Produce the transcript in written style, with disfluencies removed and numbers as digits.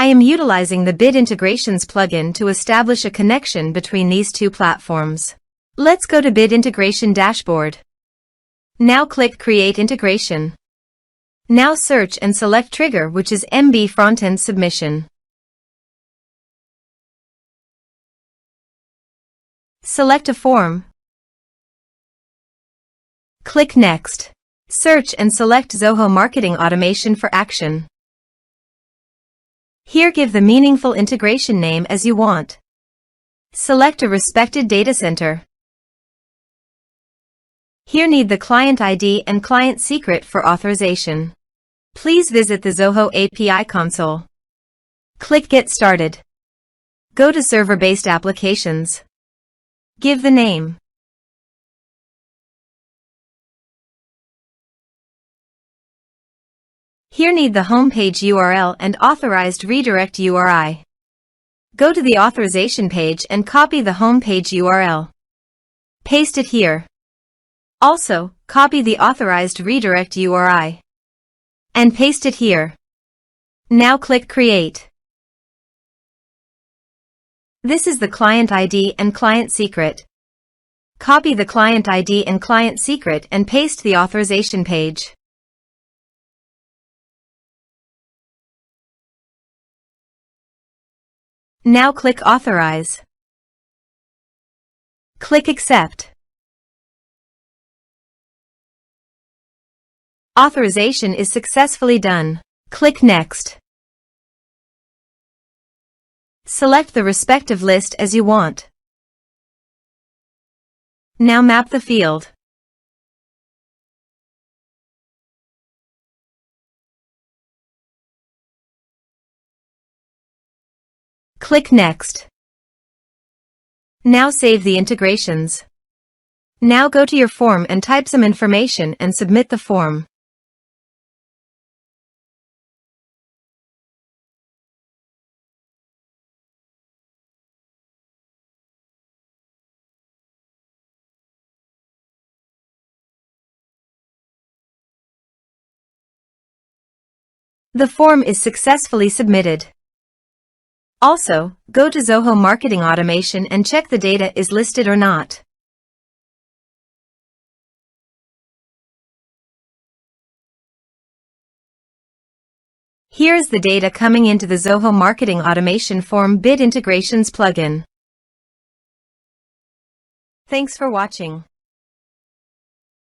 I am utilizing the Bit Integrations plugin to establish a connection between these two platforms. Let's go to Bit Integration Dashboard. Now click Create Integration. Now search and select trigger, which is MB Frontend Submission. Select a form. Click Next. Search and select Zoho Marketing Automation for action. Here give the meaningful integration name as you want. Select a respected data center. Here need the client ID and client secret for authorization. Please visit the Zoho API console. Click Get Started. Go to Server-Based Applications. Give the name. Here need the homepage URL and authorized redirect URI. Go to the authorization page and copy the homepage URL. Paste it here. Also, copy the authorized redirect URI. And paste it here. Now click Create. This is the client ID and client secret. Copy the client ID and client secret and paste the authorization page. Now click Authorize. Click Accept. Authorization is successfully done. Click Next. Select the respective list as you want. Now map the field. Click Next. Now save the integrations. Now go to your form and type some information and submit the form. The form is successfully submitted. Also, go to Zoho Marketing Automation and check the data is listed or not. Here is the data coming into the Zoho Marketing Automation form Bit Integrations plugin. Thanks for watching.